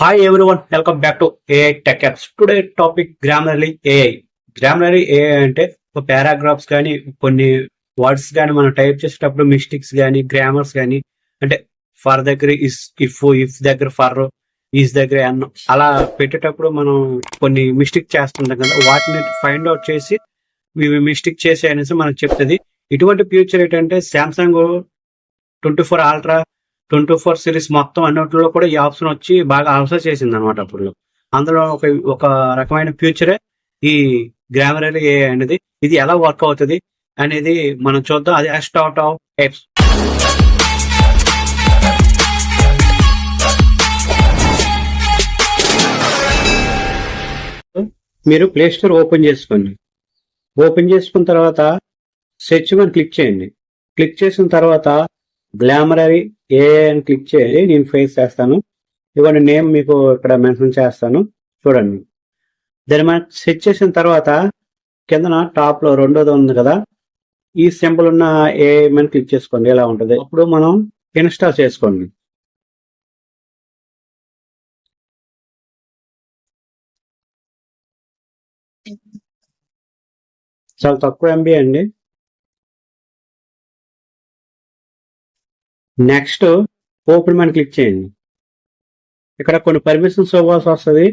Hi everyone, welcome back to AI Tech Apps. Today topic Grammarly AI. Grammarly AI అంటే ఒక paragraphs కానీ కొన్ని words కానీ మనం టైప్ చేసేటప్పుడు మిస్టేక్స్ కానీ గ్రామర్స్ కానీ అంటే ఫర్ దగ్గర ఇఫ్ దగ్గర ఫర్ ఈస్ దగ్గర అన్న అలా పెట్టేటప్పుడు మనం కొన్ని మిస్టేక్ చేస్తుంటాం కదా, వాటిని ఫైండ్ అవుట్ చేసి మిస్టేక్ చేసే అనేసి మనకు చెప్తుంది. ఇటువంటి ఫ్యూచర్ ఏంటంటే సామ్సంగ్ 24 అల్ట్రా 24 సిరీస్ మొత్తం అన్నిటిలో కూడా ఈ ఆప్షన్ వచ్చి బాగా ఆల్సర్ చేసింది అనమాట. అప్పుడు అందులో ఒక రకమైన ఫ్యూచరే ఈ గ్రామర్లీ AI అనేది. ఇది ఎలా వర్క్ అవుతుంది అనేది మనం చూద్దాం. అది స్టార్ట్ ఆఫ్ యాప్స్. మీరు ప్లే స్టోర్ ఓపెన్ చేసుకోండి. ఓపెన్ చేసుకున్న తర్వాత సెర్చ్ అని క్లిక్ చేయండి. క్లిక్ చేసిన తర్వాత గ్లామరీ AI అని క్లిక్ చేయండి. నేను ఫేస్ చేస్తాను. ఇవ్వండి నేమ్ మీకు ఇక్కడ మెన్షన్ చేస్తాను, చూడండి. దాన్ని మనం సెర్చ్ చేసిన తర్వాత కిందన టాప్ లో రెండోది ఉంది కదా, ఈ సింబల్ ఉన్న AI అని క్లిక్ చేసుకోండి. ఎలా ఉంటుంది అప్పుడు మనం ఇన్స్టాల్ చేసుకోండి. చాలా తక్కువ MB అండి. నెక్స్ట్ ఓపెన్ అని క్లిక్ చేయండి. ఇక్కడ కొన్ని పర్మిషన్స్ ఇవ్వాల్సి వస్తుంది,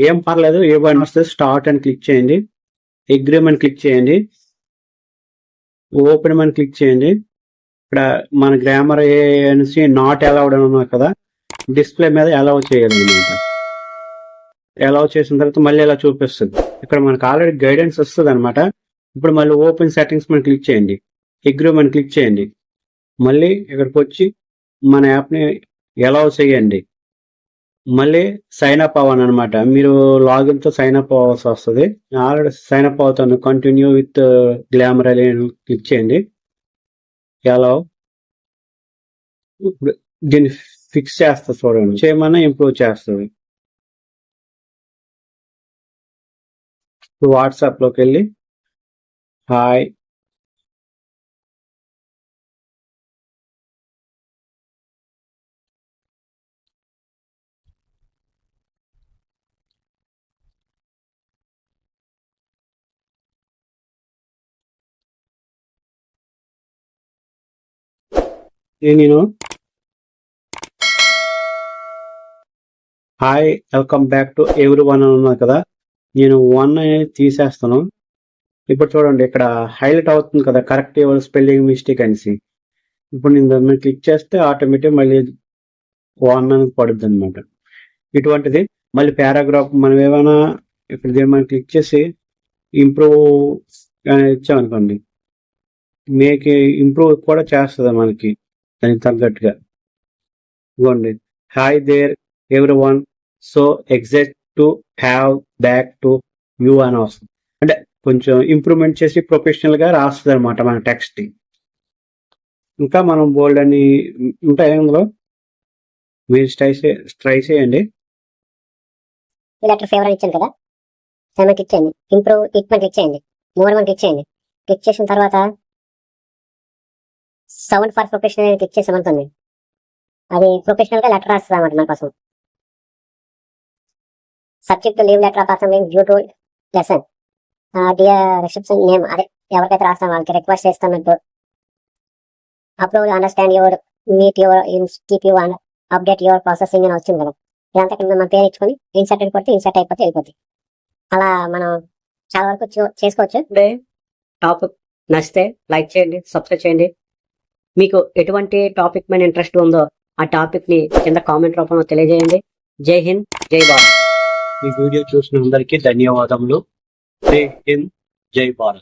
ఏం పర్లేదు, ఏమైనా వస్తుంది. స్టార్ట్ అని క్లిక్ చేయండి. అగ్రీమెంట్ క్లిక్ చేయండి. ఓపెన్ అని క్లిక్ చేయండి. ఇక్కడ మన గ్రామర్ అనేసి నాట్ అలౌడ్ అని ఉన్నారు కదా, డిస్ప్లే మీద అలౌ చేయాలి అనమాట. అలౌ చేసిన తర్వాత మళ్ళీ ఇలా చూపిస్తుంది. ఇక్కడ మనకు ఆల్రెడీ గైడెన్స్ వస్తుంది అనమాట. ఇప్పుడు మళ్ళీ ఓపెన్ సెట్టింగ్స్ మనం క్లిక్ చేయండి. అగ్రీమెంట్ క్లిక్ చేయండి. మళ్ళీ ఇక్కడికి వచ్చి మన యాప్ని అలౌ చేయండి. మళ్ళీ సైన్ అప్ అవ్వను అనమాట. మీరు లాగిన్తో సైన్ అప్ అవ్వాల్సి వస్తుంది. ఆల్రెడీ సైన్ అప్ అవుతాను. కంటిన్యూ విత్ గ్లామర్లీ క్లిక్ చేయండి. అలౌ. ఇప్పుడు దీన్ని ఫిక్స్ చేస్తా, చూడండి. చేయమన్నా ఇంప్రూవ్ చేస్తుంది. వాట్సాప్లోకి వెళ్ళి హాయ్ నేను hi welcome back to every one అని ఉన్నా కదా, నేను 1 అనేది తీసేస్తాను. ఇప్పుడు చూడండి ఇక్కడ హైలైట్ అవుతుంది కదా, కరెక్ట్ యువర్ స్పెల్లింగ్ మిస్టేక్ అనేసి. ఇప్పుడు నేను దాన్ని క్లిక్ చేస్తే ఆటోమేటిక్ మళ్ళీ 1 అనేది పడుద్ది అనమాట. ఇటువంటిది మళ్ళీ పారాగ్రాఫ్ మనం ఏమైనా ఇక్కడ దీన్ని మనం క్లిక్ చేసి ఇంప్రూవ్ అని ఇచ్చామనుకోండి, మీకు ఇంప్రూవ్ కూడా చేస్తుంది మనకి దానికి తగ్గట్టుగా. ఇవ్వండి hi there everyone, so exact to have back to you అని వస్తుంది. అంటే కొంచెం ఇంప్రూవ్మెంట్ చేసి ప్రొఫెషనల్ గా రాస్తుంది అనమాట మన టెక్స్ట్. ఇంకా మనం బోల్డ్ అని ఉంటాయి అందులో, మీరు ట్రై చేయండి. లెటర్ ఫేవర్ ఇచ్చాను కదా, దాన్ని క్లిక్ చేయండి. ఇంప్రూవ్ ఇట్ పని క్లిక్ చేయండి. మోర్ వన్ క్లిక్ చేయండి. క్లిక్ చేసిన తర్వాత సౌండ్ ఫర్ ప్రొఫెషనల్ క్లిక్ చేసామనుకోండి, అది ప్రొఫెషనల్ గా లెటర్ రాస్తుంది అన్నమాట మన కోసం. Subject leave letter person due to lesson dear reception name, అదే ఎవరికైతే రాస్తాం వాళ్ళకి రిక్వెస్ట్ చేస్తున్నట్టు. Approve understand your meet your keep you and update your processing అని వచ్చింది కదా, ఇదంతా కింద మన పేరు ఇచ్చుకొని ఇన్సర్ట్ కొడితే ఇన్సర్ట్ అయిపోతే వెళ్ళిపోతుంది. అలా మనం చాలా వరకు చేసుకోవచ్చు. టాపిక్ నచ్చితే లైక్ చేయండి, సబ్స్క్రైబ్ చేయండి. మీకు ఎటువంటి టాపిక్ మీద ఇంట్రెస్ట్ ఉందో ఆ టాపిక్ ని కింద కామెంట్ రూపంలో తెలియజేయండి. జై హింద్, జై భారత్. ఈ వీడియో చూసిన అందరికీ ధన్యవాదములు. జై హింద్, జై భారత్.